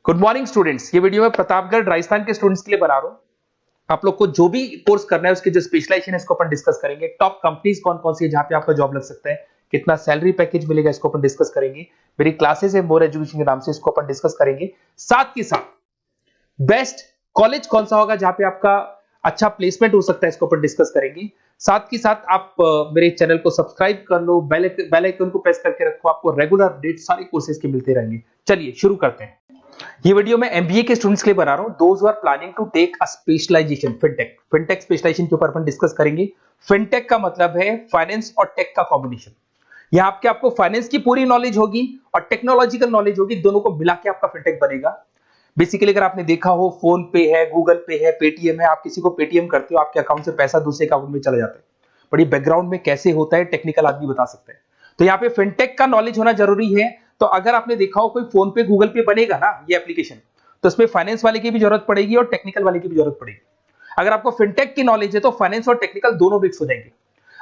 Good morning students. ये video मैं प्रतापगढ़ राजस्थान के स्टूडेंट्स के लिए बना रहा हूँ। आप लोग को जो भी कोर्स करना है उसके जो स्पेशलाइजेशन है इसको अपन डिस्कस करेंगे। टॉप कंपनीज कौन कौन सी है जहां पे आपका जॉब लग सकता है, कितना सैलरी पैकेज मिलेगा इसको अपन डिस्कस करेंगे। मेरी क्लासेस है मोर एजुकेशन के नाम से, इसको अपन डिस्कस करेंगे। साथ के साथ बेस्ट कॉलेज कौन सा होगा जहां पे आपका अच्छा प्लेसमेंट हो सकता है, इसको अपन डिस्कस करेंगे। साथ के साथ आप मेरे चैनल को सब्सक्राइब कर लो, बेल आइकन को प्रेस करके रखो, आपको रेगुलर अपडेट सारे कोर्सेज के मिलते रहेंगे। चलिए शुरू करते हैं। ये वीडियो मैं एमबीए के स्टूडेंट्स के लिए बना रहा हूं, those who are planning to take a specialization fintech specialization के ऊपर अपन डिस्कस करेंगे। फिनटेक का मतलब है फाइनेंस और टेक का कॉम्बिनेशन। यहां आपको फाइनेंस की पूरी नॉलेज होगी और टेक्नोलॉजिकल नॉलेज होगी, दोनों को मिला के आपका फिनटेक बनेगा। बेसिकली अगर आपने देखा हो, फोन पे है, गूगल पे है, पेटीएम है, आप किसी को पेटीएम करते हो, आपके अकाउंट से पैसा दूसरे अकाउंट में चला जाता है। बड़ी बैकग्राउंड में कैसे होता है टेक्निकल आदमी बता सकते हैं। तो यहाँ पे फिनटेक का नॉलेज होना जरूरी है। तो अगर आपने देखा हो कोई फोन पे गूगल पे बनेगा ना ये एप्लीकेशन, तो इसमें फाइनेंस वाले की भी जरूरत पड़ेगी और टेक्निकल वाले की भी जरूरत पड़ेगी। अगर आपको फिनटेक की नॉलेज है तो फाइनेंस और टेक्निकल दोनों मिक्स हो जाएंगे।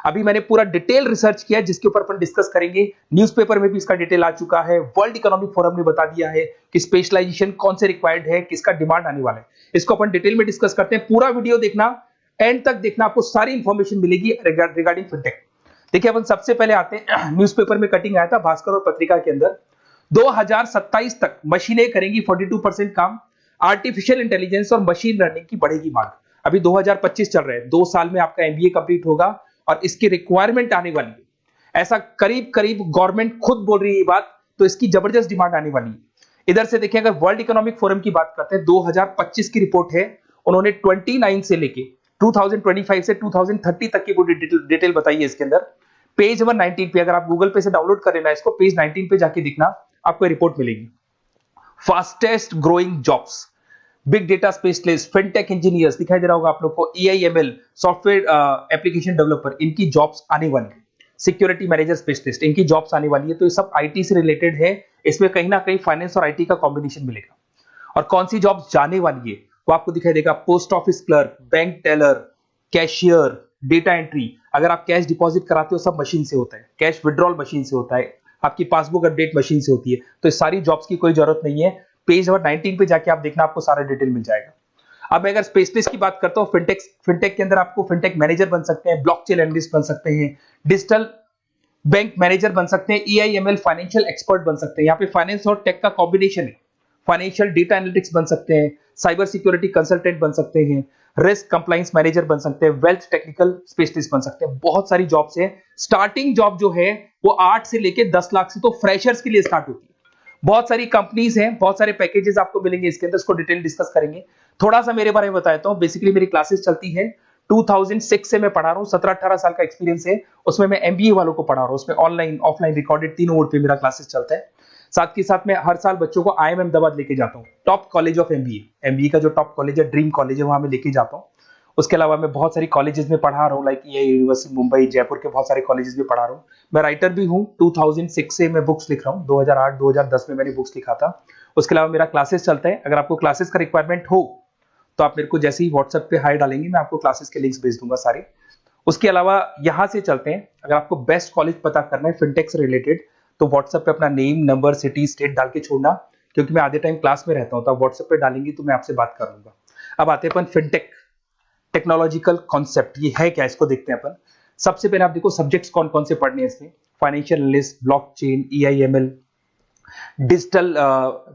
अभी मैंने पूरा डिटेल रिसर्च किया है जिसके ऊपर अपन डिस्कस करेंगे। न्यूज़पेपर में भी इसका डिटेल आ चुका है, वर्ल्ड इकोनॉमिक फोरम ने बता दिया है कि स्पेशलाइजेशन कौन से रिक्वायर्ड है, किसका डिमांड आने वाला है। इसको अपन डिटेल में डिस्कस करते हैं। पूरा वीडियो देखना, एंड तक देखना, आपको सारी इंफॉर्मेशन मिलेगी रिगार्डिंग फिनटेक। देखिए अपन सबसे पहले आते हैं, न्यूज़पेपर में कटिंग आया था भास्कर और पत्रिका के अंदर। 2027 तक मशीनें करेंगी 42% काम। आर्टिफिशियल इंटेलिजेंस और मशीन लर्निंग की बढ़ेगी मांग। अभी 2025 चल रहा है, 2 साल में आपका एमबीए कंप्लीट होगा और इसकी रिक्वायरमेंट आने वाली है। ऐसा करीब करीब गवर्नमेंट खुद बोल रही है ये बात, तो इसकी जबरदस्त डिमांड आने वाली है। इधर से देखिए, अगर वर्ल्ड इकोनॉमिक फोरम की बात करते हैं, 2025 की रिपोर्ट है। उन्होंने 29 से लेके 2025 से 2030 तक की पूरी डिटेल बताई है इसके अंदर। पेज नंबर 19 पे, अगर आप गूगल पे से डाउनलोड कर लेना इसको, पेज 19 पे जाके दिखना, आपको रिपोर्ट मिलेगी। Fastest growing jobs, big data specialist, fintech engineers दिखाई दे रहा होगा आप लोग को, ईआईएमएल सॉफ्टवेयर एप्लीकेशन डेवलपर, इनकी जॉब्स आने वाली है। सिक्योरिटी मैनेजर स्पेशलिस्ट, इनकी जॉब्स आने वाली है। तो ये सब आईटी से रिलेटेड है, इसमें कहीं ना कहीं फाइनेंस और आईटी का कॉम्बिनेशन मिलेगा। और कौन सी जॉब्स जाने वाली है वो आपको दिखाई देगा। Post office clerk, bank teller, cashier, data entry. अगर आप कैश डिपॉजिट कराते हो सब मशीन से होता है, कैश विड्रॉल मशीन से होता है, आपकी पासबुक अपडेट मशीन से होती है। तो इस सारी जॉब्स की कोई जरूरत नहीं है। पेज नंबर 19 पे जाके आप देखना, आपको सारा डिटेल मिल जाएगा। अब मैं अगर स्पेशलिस्ट की बात करता हूँ, फिनटेक के अंदर आपको फिनटेक मैनेजर बन सकते हैं, ब्लॉकचेन एनालिस्ट बन सकते हैं, डिजिटल बैंक मैनेजर बन सकते हैं, ईआईएमएल फाइनेंशियल एक्सपर्ट बन सकते हैं। यहाँ पे फाइनेंस और टेक का कॉम्बिनेशन है। फाइनेंशियल डेटा एनालिटिक्स बन सकते हैं, साइबर सिक्योरिटी कंसल्टेंट बन सकते हैं, रिस्क कंप्लायंस मैनेजर बन सकते हैं, वेल्थ टेक्निकल स्पेशलिस्ट बन सकते हैं। बहुत सारी जॉब्स है। स्टार्टिंग जॉब जो है वो 8 से लेके 10 लाख से तो फ्रेशर्स के लिए स्टार्ट होती है। बहुत सारी कंपनीज हैं, बहुत सारे पैकेजेस आपको मिलेंगे इसके अंदर, इसको डिटेल डिस्कस करेंगे। थोड़ा सा मेरे बारे में बताता हूं। बेसिकली मेरी क्लासेस चलती है 2006 से मैं पढ़ा रहा हूं, 17-18 साल का एक्सपीरियंस है। उसमें मैं एमबीए वालों को पढ़ा रहा हूं, उसमें ऑनलाइन ऑफलाइन रिकॉर्डेड तीनों मोड पे मेरा क्लासेस चलता है। साथ के साथ मैं हर साल बच्चों को आईएम अहमदाबाद लेके जाता हूँ, टॉप कॉलेज ऑफ एमबीए का जो टॉप कॉलेज है, ड्रीम कॉलेज है, वहां मैं लेके जाता हूँ। उसके अलावा मैं बहुत सारी कॉलेजेस में पढ़ा रहा हूँ, लाइक ये यूनिवर्सिटी मुंबई, जयपुर के बहुत सारे कॉलेजेस में पढ़ा रहा हूँ। मैं राइटर भी हूँ, 2006 से मैं बुक्स लिख रहा हूँ, 2008-2010 में मैंने बुक्स लिखा था। उसके अलावा मेरा क्लासेस चलता है। अगर आपको क्लासेस का रिक्वायरमेंट हो तो आप मेरे को जैसे ही व्हाट्सएप पे हाई डालेंगे, मैं आपको क्लासेस के लिंक्स भेज दूंगा सारे। उसके अलावा यहाँ से चलते हैं, अगर आपको बेस्ट कॉलेज पता करना है फिनटेक से रिलेटेड, तो व्हाट्सएप पे अपना नेम, नंबर, सिटी, स्टेट डाल के छोड़ना, क्योंकि मैं आधे टाइम क्लास में रहता हूँ। तो आप व्हाट्सएप पे डालेंगे तो मैं आपसे बात कर लूंगा। अब आते हैं अपन फिनटेक टेक्नोलॉजिकल कॉन्सेप्ट, ये है क्या, इसको देखते हैं अपन। सबसे पहले आप देखो सब्जेक्ट्स कौन कौन से पढ़ने हैं इसमें। Financial analyst, blockchain, EIML, digital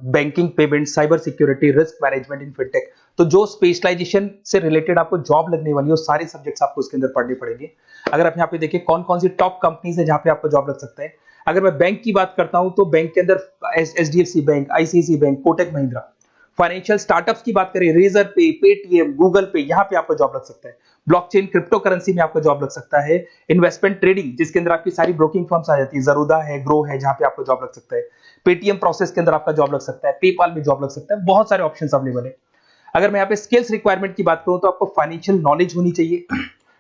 banking, payment, cyber security, risk management in fintech. तो जो स्पेशलाइजेशन से रिलेटेड आपको जॉब लगने वाली है, वो सारे सब्जेक्ट्स आपको इसके अंदर पढ़ने पड़ेंगे। अगर आप यहाँ पे देखिए कौन कौन सी टॉप कंपनीज है जहां पे आपको जॉब लग सकता है। अगर मैं बैंक की बात करता हूं तो बैंक के अंदर HDFC bank, ICICI bank, Kotak Mahindra. Financial startups की बात करें, रेजर पे, पेटीएम, गूगल पे, यहां पे आपको जॉब लग सकता है। ब्लॉकचेन, क्रिप्टो करेंसी में आपको जॉब लग सकता है। इन्वेस्टमेंट ट्रेडिंग, जिसके अंदर आपकी सारी ब्रोकिंग फर्म्स आ जाती है, जरूदा है, ग्रो है, जहां पे आपको जॉब लग सकता है। पेटीएम प्रोसेस के अंदर आपका जॉब लग सकता है, पेपाल में जॉब लग सकता है। बहुत सारे ऑप्शंस अवेलेबल है। अगर मैं यहाँ पे स्किल्स रिक्वायरमेंट की बात करूं तो आपको फाइनेंशियल नॉलेज होनी चाहिए,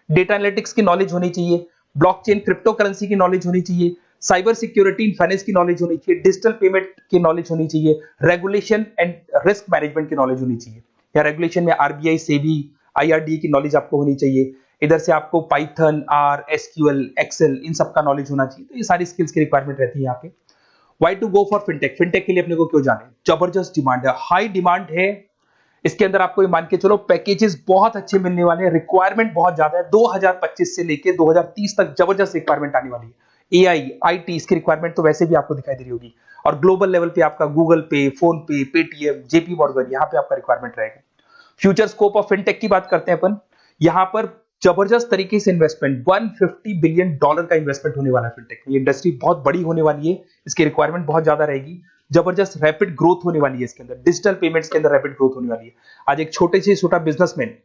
डेटा एनालिटिक्स की नॉलेज होनी चाहिए, ब्लॉकचेन, क्रिप्टो करेंसी की नॉलेज होनी चाहिए, साइबर सिक्योरिटी इन फाइनेंस की नॉलेज होनी चाहिए, डिजिटल पेमेंट की नॉलेज होनी चाहिए, रेगुलेशन एंड रिस्क मैनेजमेंट की नॉलेज होनी चाहिए। या रेगुलेशन में आरबीआई, सेबी, आईआरडीए की नॉलेज आपको होनी चाहिए। इधर से आपको पाइथन, आर, एसक्यूएल, एक्सेल, इन सब का नॉलेज होना चाहिए। तो ये सारी स्किल्स की रिक्वायरमेंट रहती है यहाँ पे। Why to go for fintech, fintech के लिए अपने को क्यों जाने, जबरदस्त डिमांड है, हाई डिमांड है। इसके अंदर आपको ये मान के चलो पैकेजेस बहुत अच्छे मिलने वाले हैं, रिक्वायरमेंट बहुत ज्यादा है, 2025 से लेके 2030 तक जबरदस्त रिक्वायरमेंट आने वाली है। एआई आईटी इसकी रिक्वायरमेंट तो वैसे भी आपको दिखाई दे रही होगी, और ग्लोबल लेवल पे आपका गूगल पे, फोन पे, पेटीएम, जेपी मॉर्गन, यहाँ पे आपका रिक्वायरमेंट रहेगा। फ्यूचर स्कोप ऑफ फिनटेक की बात करते हैं अपन, यहाँ पर जबरदस्त तरीके से इन्वेस्टमेंट, $150 बिलियन का इन्वेस्टमेंट होने वाला है फिनटेक में। ये इंडस्ट्री बहुत बड़ी होने वाली है, इसकी रिक्वायरमेंट बहुत ज्यादा रहेगी, जबरदस्त रैपिड ग्रोथ होने वाली है इसके अंदर, डिजिटल पेमेंट्स के अंदर रैपिड ग्रोथ होने वाली है। आज एक छोटे से छोटा बिजनेसमैन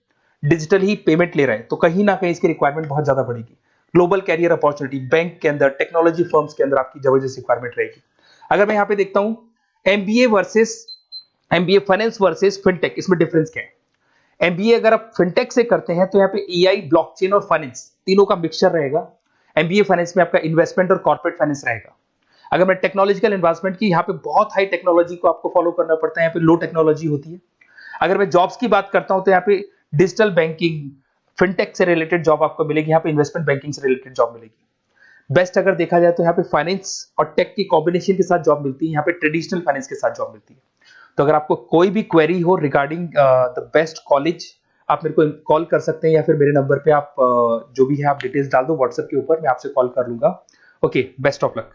डिजिटल ही पेमेंट ले रहा है, तो कहीं ना कहीं इसकी रिक्वायरमेंट बहुत ज्यादा बढ़ेगी। ग्लोबल कैरियर अपॉर्चुनिटी, बैंक के अंदर, टेक्नोलॉजी फर्म्स के अंदर आपकी जबरदस्त रिक्वायरमेंट रहेगी। अगर मैं यहाँ पे देखता हूँ एमबीए फाइनेंस वर्सेस फिनटेक, इसमें डिफरेंस क्या है। एमबीए अगर आप फिनटेक से करते हैं तो यहाँ पे एआई, ब्लॉकचेन और फाइनेंस तीनों का मिक्सचर रहेगा। एमबीए फाइनेंस में आपका इन्वेस्टमेंट और कॉर्पोरेट फाइनेंस रहेगा। अगर मैं टेक्नोलॉजिकल एडवांसमेंट की, यहाँ पे बहुत हाई टेक्नोलॉजी को आपको फॉलो करना पड़ता है, यहाँ पे लो टेक्नोलॉजी होती है। अगर मैं जॉब्स की बात करता हूं तो यहाँ पे डिजिटल बैंकिंग, फिनटेक से रिलेटेड जॉब आपको मिलेगी, यहाँ पे इन्वेस्टमेंट बैंकिंग से रिलेटेड जॉब मिलेगी। बेस्ट अगर देखा जाए तो यहाँ पे फाइनेंस और टेक की कॉम्बिनेशन के साथ जॉब मिलती है, यहाँ पे ट्रेडिशनल फाइनेंस के साथ जॉब मिलती है। तो अगर आपको कोई भी क्वेरी हो रिगार्डिंग द बेस्ट कॉलेज, आप मेरे को कॉल कर सकते हैं, या फिर मेरे नंबर पे आप जो भी है आप डिटेल्स डाल दो व्हाट्सएप के ऊपर, मैं आपसे कॉल कर लूंगा। Okay, best of luck.